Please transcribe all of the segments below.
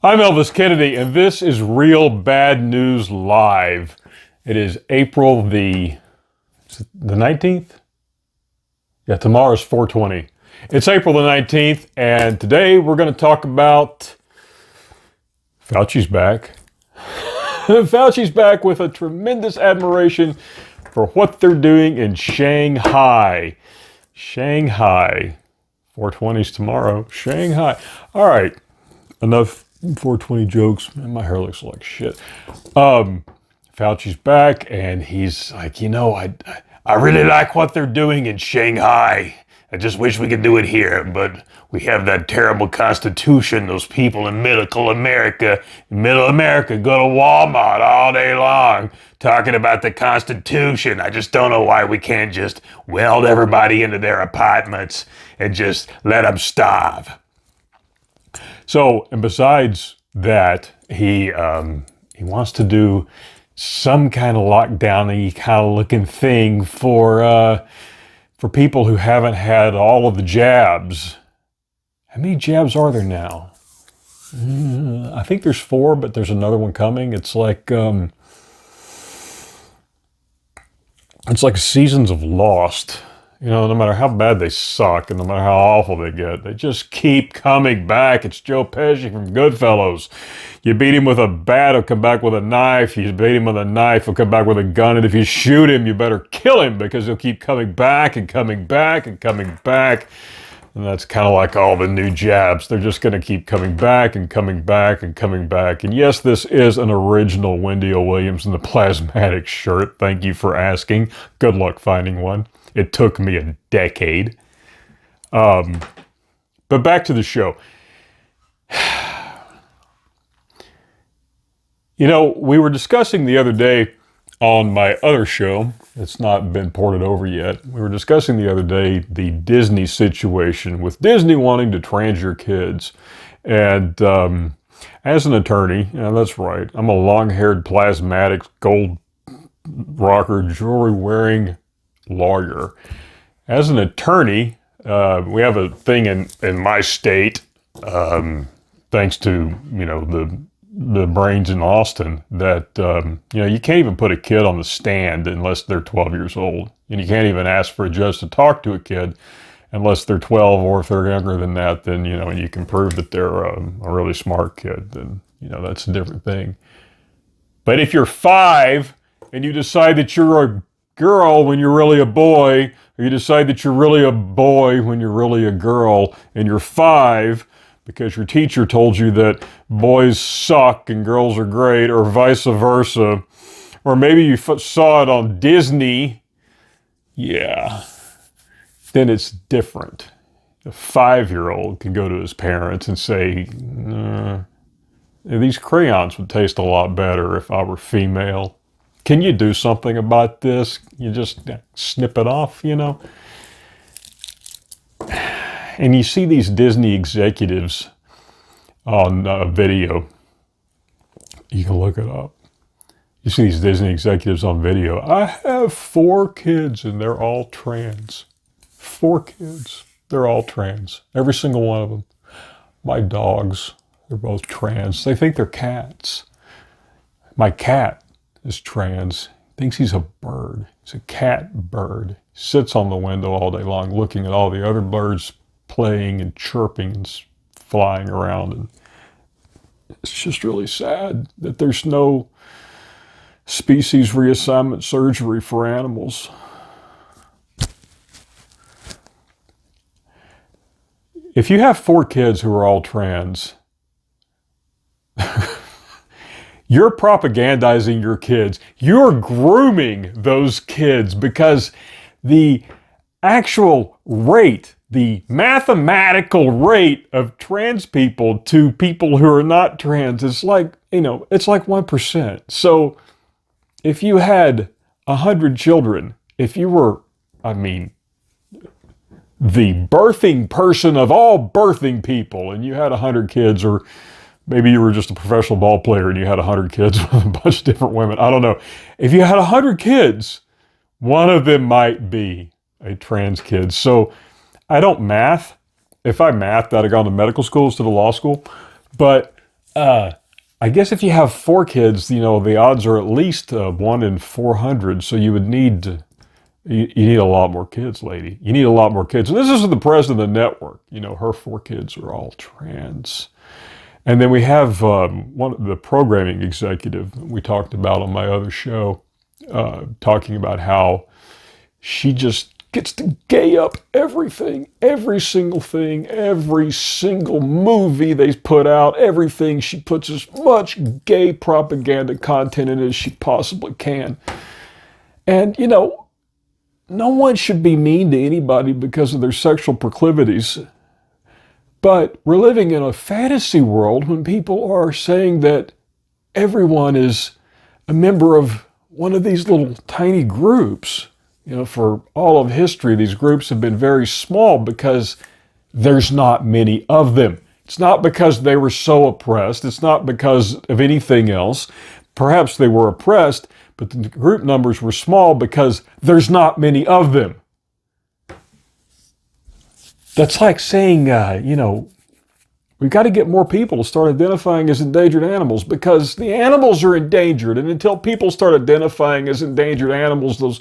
I'm Elvis Kennedy, and this is Real Bad News Live. It is April the 19th? Yeah, tomorrow's 420. It's April the 19th, and today we're going to talk about Fauci's back. Fauci's back with a tremendous admiration for what they're doing in Shanghai. Shanghai. 420's tomorrow. Shanghai. All right. Enough 420 jokes. Man, my hair looks like shit. Fauci's back, and he's like, I really like what they're doing in Shanghai. I just wish we could do it here, but we have that terrible constitution. Those people in middle America go to Walmart all day long talking about the Constitution. I just don't know why we can't just weld everybody into their apartments and just let them starve. So, and besides that, he wants to do some kind of lockdown-y kind of looking thing for people who haven't had all of the jabs. How many jabs are there now? I think there's 4, but there's another one coming. It's like seasons of Lost. No matter how bad they suck and no matter how awful they get, they just keep coming back. It's Joe Pesci from Goodfellas. You beat him with a bat, he'll come back with a knife. You beat him with a knife, he'll come back with a gun. And if you shoot him, you better kill him because he'll keep coming back and coming back and coming back. And that's kind of like all the new jabs. They're just going to keep coming back and coming back and coming back. And yes, this is an original Wendy O. Williams in the plasmatic shirt. Thank you for asking. Good luck finding one. It took me a decade. But back to the show. We were discussing the other day on my other show. It's not been ported over yet. We were discussing the other day the Disney situation with Disney wanting to trans your kids. And as an attorney, that's right, I'm a long-haired, plasmatic, gold rocker, jewelry-wearing lawyer. As an attorney, we have a thing in my state, thanks to, the brains in Austin, that, you can't even put a kid on the stand unless they're 12 years old. And you can't even ask for a judge to talk to a kid unless they're 12, or if they're younger than that, then, and you can prove that they're a really smart kid, then, that's a different thing. But if you're 5 and you decide that you're a girl when you're really a boy, or you decide that you're really a boy when you're really a girl, and you're 5 because your teacher told you that boys suck and girls are great, or vice versa, or maybe you saw it on Disney, then it's different. A 5-year-old can go to his parents and say, these crayons would taste a lot better if I were female. Can you do something about this? You just snip it off, And you see these Disney executives on video. You can look it up. You see these Disney executives on video. I have 4 kids and they're all trans. 4 kids. They're all trans. Every single one of them. My dogs, they're both trans. They think they're cats. My cat is trans, thinks he's a bird. He's a cat bird. Sits on the window all day long looking at all the other birds playing and chirping and flying around. And it's just really sad that there's no species reassignment surgery for animals. If you have 4 kids who are all trans, you're propagandizing your kids. You're grooming those kids because the actual rate, the mathematical rate of trans people to people who are not trans is like, it's like 1%. So if you had 100 children, if you were, the birthing person of all birthing people, and you had 100 kids, or maybe you were just a professional ball player and you had 100 kids with a bunch of different women. I don't know. If you had 100 kids, one of them might be a trans kid. So I don't math. If I mathed, I'd have gone to medical school instead of law school. But I guess if you have 4 kids, the odds are at least 1 in 400. So you would need you need a lot more kids, lady. You need a lot more kids. And this is the president of the network. Her 4 kids are all trans. And then we have the programming executive we talked about on my other show, talking about how she just gets to gay up everything, every single thing, every single movie they put out, everything. She puts as much gay propaganda content in it as she possibly can. And, no one should be mean to anybody because of their sexual proclivities. But we're living in a fantasy world when people are saying that everyone is a member of one of these little tiny groups. For all of history, these groups have been very small because there's not many of them. It's not because they were so oppressed. It's not because of anything else. Perhaps they were oppressed, but the group numbers were small because there's not many of them. That's like saying, we've got to get more people to start identifying as endangered animals because the animals are endangered. And until people start identifying as endangered animals, those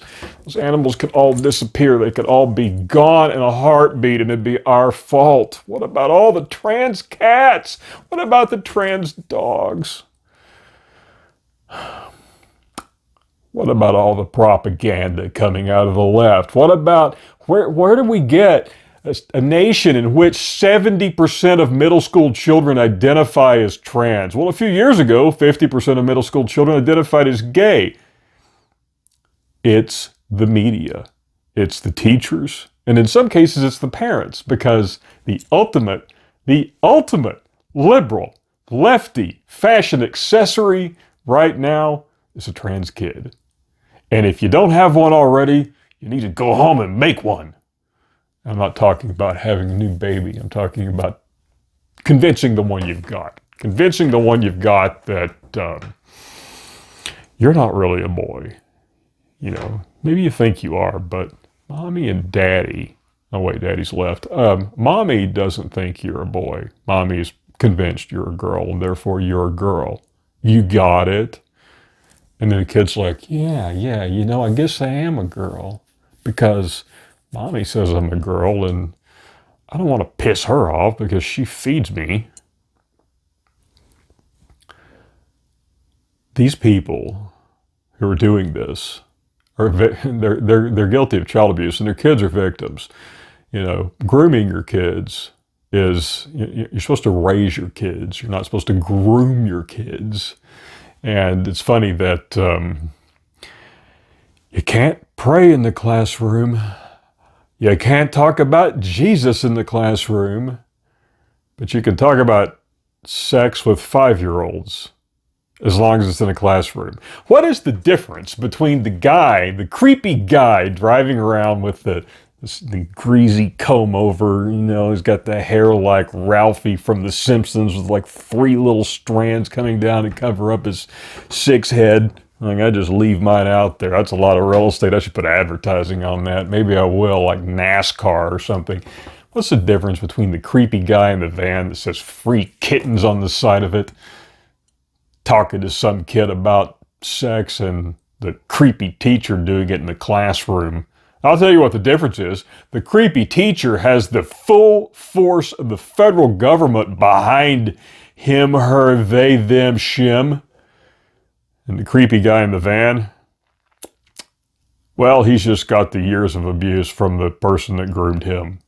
animals could all disappear. They could all be gone in a heartbeat and it'd be our fault. What about all the trans cats? What about the trans dogs? What about all the propaganda coming out of the left? What about, where do we get a nation in which 70% of middle school children identify as trans? Well, a few years ago, 50% of middle school children identified as gay. It's the media. It's the teachers. And in some cases, it's the parents, because the ultimate liberal, lefty, fashion accessory right now is a trans kid. And if you don't have one already, you need to go home and make one. I'm not talking about having a new baby. I'm talking about convincing the one you've got. Convincing the one you've got that you're not really a boy. Maybe you think you are, but mommy and daddy, oh wait, daddy's left. Mommy doesn't think you're a boy. Mommy's convinced you're a girl, and therefore you're a girl. You got it? And then the kid's like, yeah, I guess I am a girl because mommy says I'm a girl and I don't want to piss her off because she feeds me. These people who are doing this they're guilty of child abuse, and their kids are victims. Grooming your kids is, you're supposed to raise your kids. You're not supposed to groom your kids. And it's funny that you can't pray in the classroom. You can't talk about Jesus in the classroom, but you can talk about sex with 5-year-olds as long as it's in a classroom. What is the difference between the creepy guy driving around with the greasy comb over, he's got the hair like Ralphie from The Simpsons with like 3 little strands coming down to cover up his 6 head. I just leave mine out there. That's a lot of real estate. I should put advertising on that. Maybe I will, like NASCAR or something. What's the difference between the creepy guy in the van that says free kittens on the side of it, talking to some kid about sex, and the creepy teacher doing it in the classroom? I'll tell you what the difference is. The creepy teacher has the full force of the federal government behind him, her, they, them, shim. And the creepy guy in the van, well, he's just got the years of abuse from the person that groomed him.